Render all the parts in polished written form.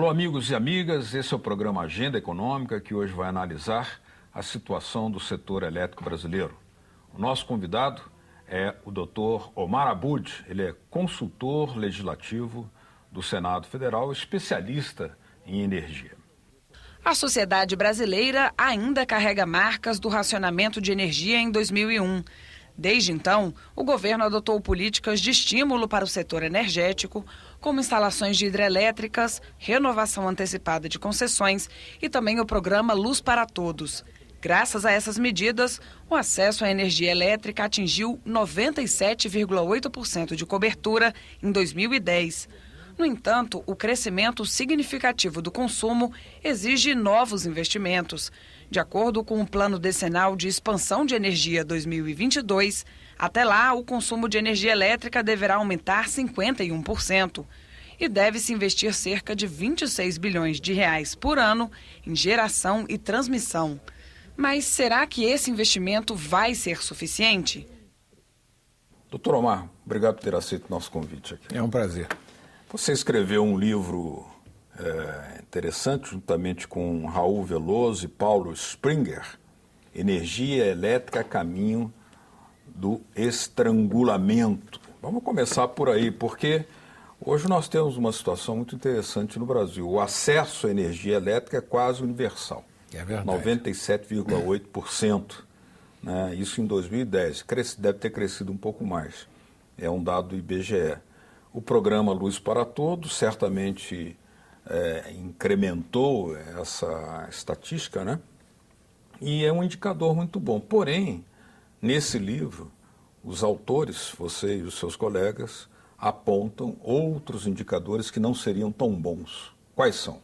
Alô, amigos e amigas, esse é o programa Agenda Econômica, que hoje vai analisar a situação do setor elétrico brasileiro. O nosso convidado é o Dr. Omar Abud, ele é consultor legislativo do Senado Federal, especialista em energia. A sociedade brasileira ainda carrega marcas do racionamento de energia em 2001. Desde então, o governo adotou políticas de estímulo para o setor energético, como instalações de hidrelétricas, renovação antecipada de concessões e também o programa Luz para Todos. Graças a essas medidas, o acesso à energia elétrica atingiu 97,8% de cobertura em 2010. No entanto, o crescimento significativo do consumo exige novos investimentos. De acordo com o Plano Decenal de Expansão de Energia 2022, até lá o consumo de energia elétrica deverá aumentar 51% e deve-se investir cerca de 26 bilhões de reais por ano em geração e transmissão. Mas será que esse investimento vai ser suficiente? Doutor Omar, obrigado por ter aceito o nosso convite aqui. É um prazer. Você escreveu um livro interessante, juntamente com Raul Veloso e Paulo Springer, Energia Elétrica, Caminho do Estrangulamento. Vamos começar por aí, porque hoje nós temos uma situação muito interessante no Brasil. O acesso à energia elétrica é quase universal. É verdade. 97,8%. Né? Isso em 2010. Deve ter crescido um pouco mais. É um dado do IBGE. O programa Luz para Todos certamente incrementou essa estatística, né? E é um indicador muito bom. Porém, nesse livro, os autores, você e os seus colegas, apontam outros indicadores que não seriam tão bons. Quais são?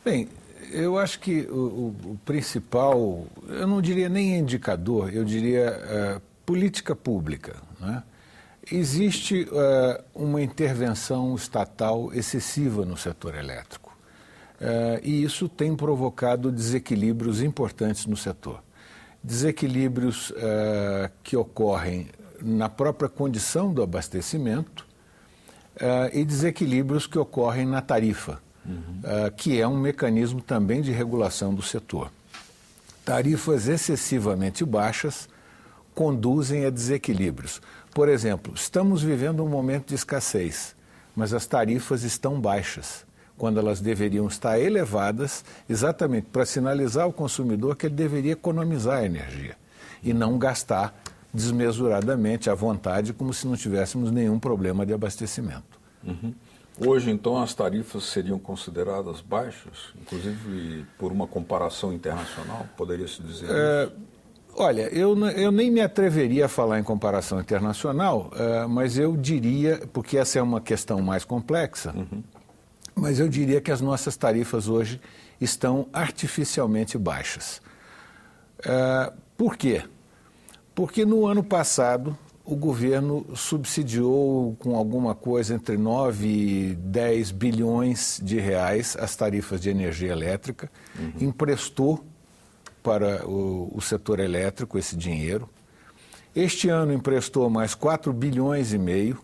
Bem, eu acho que o principal, eu não diria nem indicador, eu diria política pública, né? Existe uma intervenção estatal excessiva no setor elétrico e isso tem provocado desequilíbrios importantes no setor. Desequilíbrios que ocorrem na própria condição do abastecimento e desequilíbrios que ocorrem na tarifa, que é um mecanismo também de regulação do setor. Tarifas excessivamente baixas conduzem a desequilíbrios. Por exemplo, estamos vivendo um momento de escassez, mas as tarifas estão baixas, quando elas deveriam estar elevadas exatamente para sinalizar ao consumidor que ele deveria economizar energia e não gastar desmesuradamente à vontade, como se não tivéssemos nenhum problema de abastecimento. Hoje, então, as tarifas seriam consideradas baixas, inclusive por uma comparação internacional, poderia-se dizer isso? Olha, eu nem me atreveria a falar em comparação internacional, mas eu diria, porque essa é uma questão mais complexa, mas eu diria que as nossas tarifas hoje estão artificialmente baixas. Por quê? Porque no ano passado o governo subsidiou com alguma coisa entre 9 e 10 bilhões de reais as tarifas de energia elétrica, emprestou para o setor elétrico esse dinheiro. Este ano emprestou mais 4 bilhões e meio.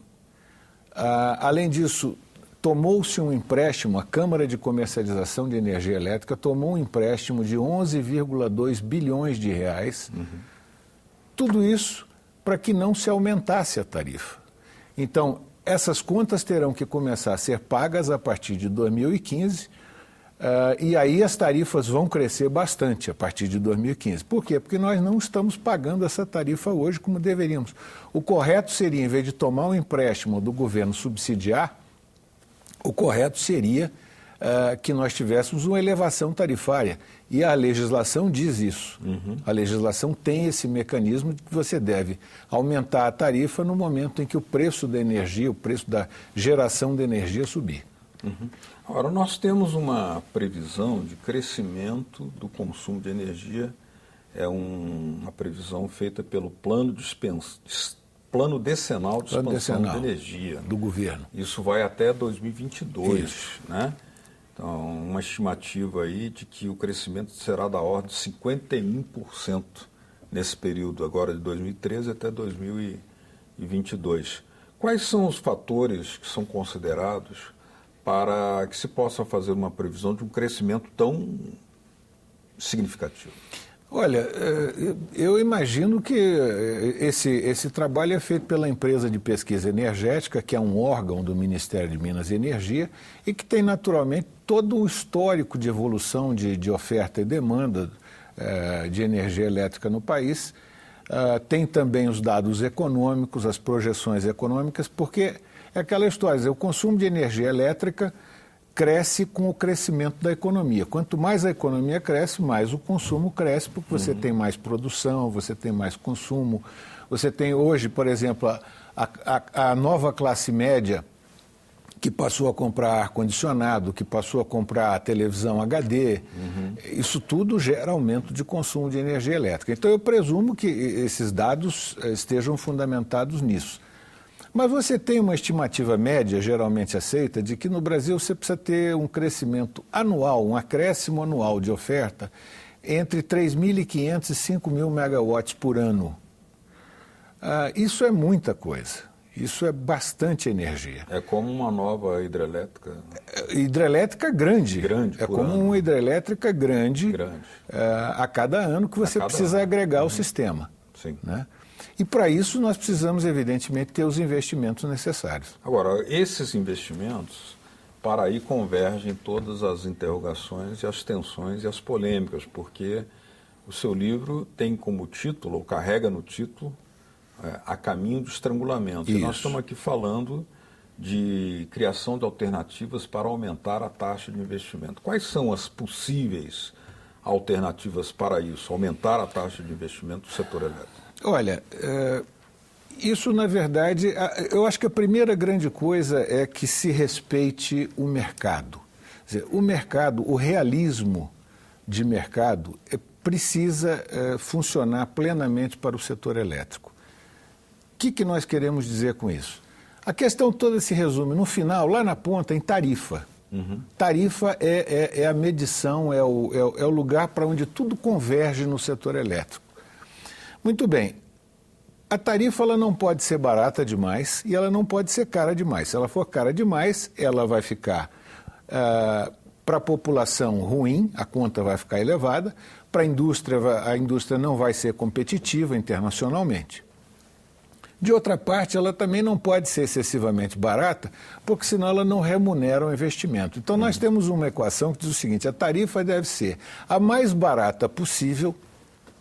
Além disso, tomou-se um empréstimo, a Câmara de Comercialização de Energia Elétrica tomou um empréstimo de 11,2 bilhões de reais. Tudo isso para que não se aumentasse a tarifa. Então, essas contas terão que começar a ser pagas a partir de 2015, e aí as tarifas vão crescer bastante a partir de 2015. Por quê? Porque nós não estamos pagando essa tarifa hoje como deveríamos. O correto seria, em vez de tomar um empréstimo do governo subsidiar, o correto seria que nós tivéssemos uma elevação tarifária. E a legislação diz isso. A legislação tem esse mecanismo de que você deve aumentar a tarifa no momento em que o preço da energia, o preço da geração de energia subir. Agora, nós temos uma previsão de crescimento do consumo de energia, uma previsão feita pelo Plano Decenal de Expansão de Energia. Do governo. Isso vai até 2022, Isso. né? Então, uma estimativa aí de que o crescimento será da ordem de 51% nesse período agora de 2013 até 2022. Quais são os fatores que são considerados para que se possa fazer uma previsão de um crescimento tão significativo? Olha, eu imagino que esse trabalho é feito pela empresa de pesquisa energética, que é um órgão do Ministério de Minas e Energia e que tem naturalmente todo o histórico de evolução de oferta e demanda de energia elétrica no país. Tem também os dados econômicos, as projeções econômicas, porque é aquela história, o consumo de energia elétrica cresce com o crescimento da economia. Quanto mais a economia cresce, mais o consumo cresce, porque você tem mais produção, você tem mais consumo. Você tem hoje, por exemplo, a nova classe média que passou a comprar ar-condicionado, que passou a comprar televisão HD, isso tudo gera aumento de consumo de energia elétrica. Então eu presumo que esses dados estejam fundamentados nisso. Mas você tem uma estimativa média, geralmente aceita, de que no Brasil você precisa ter um crescimento anual, um acréscimo anual de oferta entre 3.500 e 5.000 megawatts por ano. Isso é muita coisa. Isso é bastante energia. É como uma nova hidrelétrica? Hidrelétrica grande. É como ano. uma hidrelétrica grande. A cada ano que você precisa agregar o sistema. Sim. Né? E para isso nós precisamos, evidentemente, ter os investimentos necessários. Agora, esses investimentos, para aí convergem todas as interrogações e as tensões e as polêmicas, porque o seu livro tem como título, ou carrega no título, A Caminho do Estrangulamento. Isso. E nós estamos aqui falando de criação de alternativas para aumentar a taxa de investimento. Quais são as possíveis alternativas para isso, aumentar a taxa de investimento do setor elétrico? Olha, isso na verdade, eu acho que a primeira grande coisa é que se respeite o mercado. Quer dizer, o mercado, o realismo de mercado precisa funcionar plenamente para o setor elétrico. O que nós queremos dizer com isso? A questão toda se resume, no final, lá na ponta, em tarifa. Tarifa é a medição, é o lugar para onde tudo converge no setor elétrico. Muito bem, a tarifa ela não pode ser barata demais e ela não pode ser cara demais. Se ela for cara demais, ela vai ficar, para a população, ruim, a conta vai ficar elevada, para a indústria não vai ser competitiva internacionalmente. De outra parte, ela também não pode ser excessivamente barata, porque senão ela não remunera o investimento. Então nós temos uma equação que diz o seguinte, a tarifa deve ser a mais barata possível,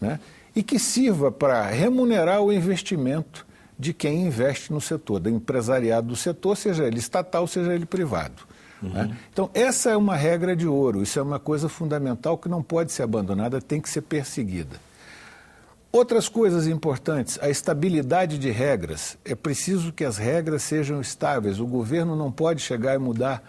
né? E que sirva para remunerar o investimento de quem investe no setor, do empresariado do setor, seja ele estatal, seja ele privado. Né? Então, essa é uma regra de ouro, isso é uma coisa fundamental que não pode ser abandonada, tem que ser perseguida. Outras coisas importantes, a estabilidade de regras. É preciso que as regras sejam estáveis, o governo não pode chegar e mudar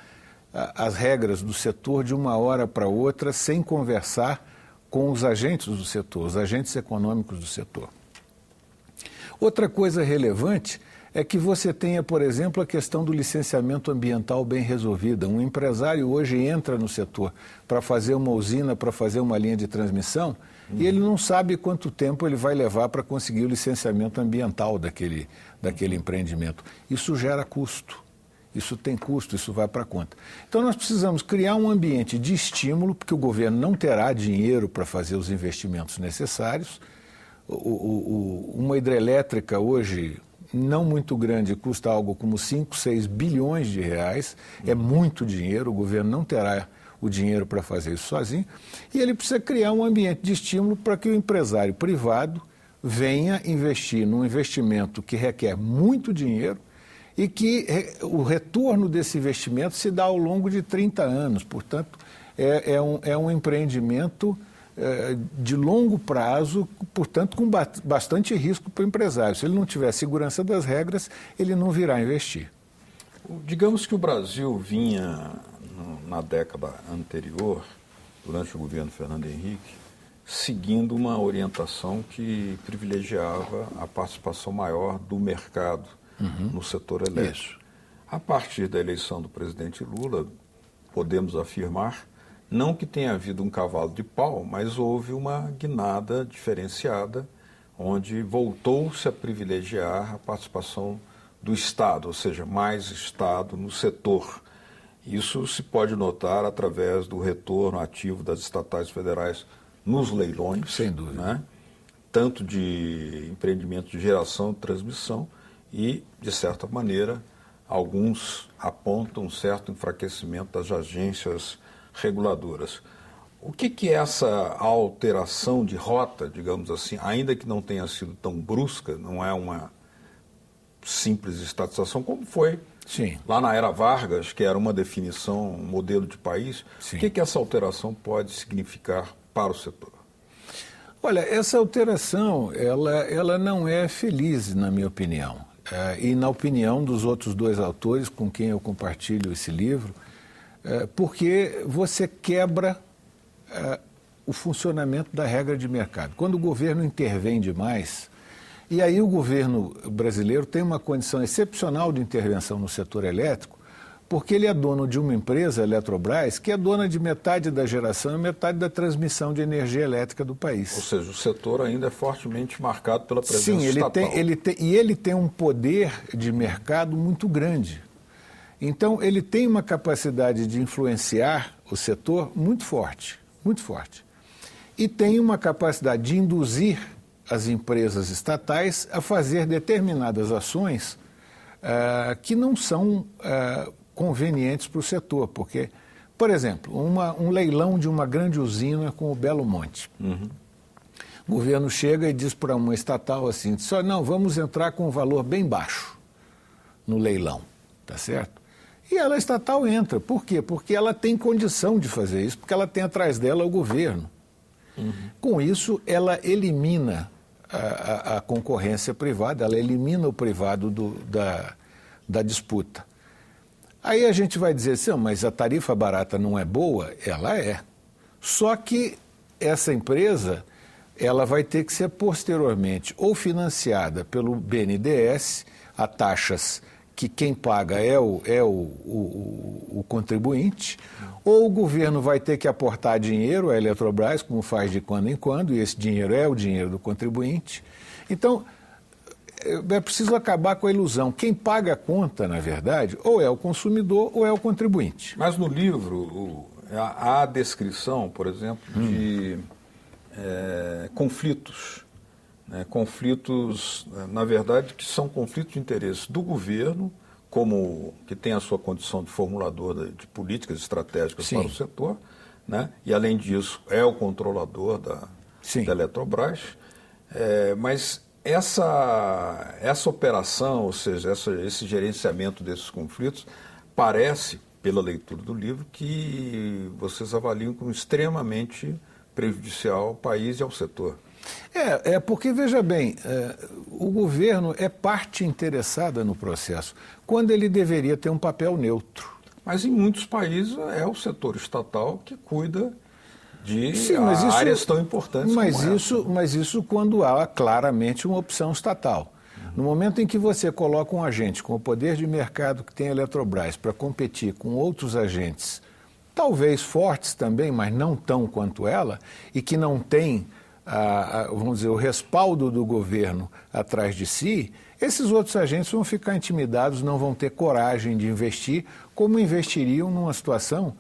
as regras do setor de uma hora para outra sem conversar com os agentes do setor, os agentes econômicos do setor. Outra coisa relevante é que você tenha, por exemplo, a questão do licenciamento ambiental bem resolvida. Um empresário hoje entra no setor para fazer uma usina, para fazer uma linha de transmissão, e ele não sabe quanto tempo ele vai levar para conseguir o licenciamento ambiental daquele empreendimento. Isso gera custo. Isso tem custo, isso vai para a conta. Então nós precisamos criar um ambiente de estímulo, porque o governo não terá dinheiro para fazer os investimentos necessários. Uma hidrelétrica hoje, não muito grande, custa algo como 5, 6 bilhões de reais. É muito dinheiro, o governo não terá o dinheiro para fazer isso sozinho. E ele precisa criar um ambiente de estímulo para que o empresário privado venha investir num investimento que requer muito dinheiro, e que o retorno desse investimento se dá ao longo de 30 anos. Portanto, é um empreendimento de longo prazo, portanto, com bastante risco para o empresário. Se ele não tiver segurança das regras, ele não virá investir. Digamos que o Brasil vinha, na década anterior, durante o governo Fernando Henrique, seguindo uma orientação que privilegiava a participação maior do mercado no setor elétrico. Isso. A partir da eleição do presidente Lula, podemos afirmar, não que tenha havido um cavalo de pau, mas houve uma guinada diferenciada, onde voltou-se a privilegiar a participação do Estado, ou seja, mais Estado no setor. Isso se pode notar através do retorno ativo das estatais federais nos leilões. Sem dúvida. Né? Tanto de empreendimentos de geração e transmissão e, de certa maneira, alguns apontam um certo enfraquecimento das agências reguladoras. O que é essa alteração de rota, digamos assim, ainda que não tenha sido tão brusca, não é uma simples estatização, como foi Sim. lá na era Vargas, que era uma definição, um modelo de país? Sim. O que essa alteração pode significar para o setor? Olha, essa alteração, ela não é feliz, na minha opinião. E na opinião dos outros dois autores com quem eu compartilho esse livro, porque você quebra o funcionamento da regra de mercado. Quando o governo intervém demais, e aí o governo brasileiro tem uma condição excepcional de intervenção no setor elétrico, porque ele é dono de uma empresa, a Eletrobras, que é dona de metade da geração e metade da transmissão de energia elétrica do país. Ou seja, o setor ainda é fortemente marcado pela presença estatal. Sim, ele tem um poder de mercado muito grande. Então, ele tem uma capacidade de influenciar o setor muito forte, muito forte. E tem uma capacidade de induzir as empresas estatais a fazer determinadas ações que não são convenientes para o setor, porque, por exemplo, um leilão de uma grande usina com o Belo Monte. Uhum. O governo chega e diz para uma estatal assim, não, vamos entrar com um valor bem baixo no leilão, tá certo? E ela, estatal, entra. Por quê? Porque ela tem condição de fazer isso, porque ela tem atrás dela o governo. Uhum. Com isso, ela elimina a concorrência privada, ela elimina o privado da disputa. Aí a gente vai dizer assim, mas a tarifa barata não é boa? Ela é. Só que essa empresa, ela vai ter que ser posteriormente ou financiada pelo BNDES, a taxas que quem paga é o contribuinte, ou o governo vai ter que aportar dinheiro à Eletrobras, como faz de quando em quando, e esse dinheiro é o dinheiro do contribuinte. Então, é preciso acabar com a ilusão. Quem paga a conta, na verdade, ou é o consumidor ou é o contribuinte. Mas no livro há a descrição, por exemplo, de conflitos. Conflitos, na verdade, que são conflitos de interesse do governo, como que tem a sua condição de formulador de políticas estratégicas Sim. para o setor, né? E, além disso, é o controlador da Eletrobras. Mas essa operação, ou seja, esse gerenciamento desses conflitos, parece, pela leitura do livro, que vocês avaliam como extremamente prejudicial ao país e ao setor. Porque, veja bem, o governo é parte interessada no processo, quando ele deveria ter um papel neutro. Mas em muitos países é o setor estatal que cuida de mas áreas tão importantes como essa. Mas isso quando há claramente uma opção estatal. No momento em que você coloca um agente com o poder de mercado que tem a Eletrobras para competir com outros agentes, talvez fortes também, mas não tão quanto ela, e que não tem vamos dizer, o respaldo do governo atrás de si, esses outros agentes vão ficar intimidados, não vão ter coragem de investir, como investiriam numa situação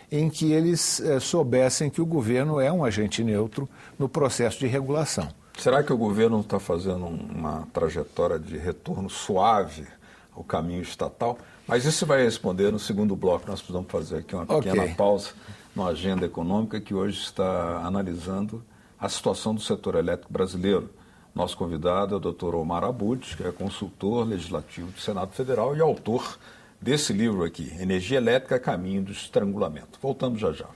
em que eles soubessem que o governo é um agente neutro no processo de regulação. Será que o governo está fazendo uma trajetória de retorno suave ao caminho estatal? Mas isso vai responder no segundo bloco. Nós precisamos fazer aqui uma pequena pausa na agenda econômica que hoje está analisando a situação do setor elétrico brasileiro. Nosso convidado é o Dr. Omar Abud, que é consultor legislativo do Senado Federal e autor desse livro aqui, Energia Elétrica, Caminho do Estrangulamento. Voltamos já já.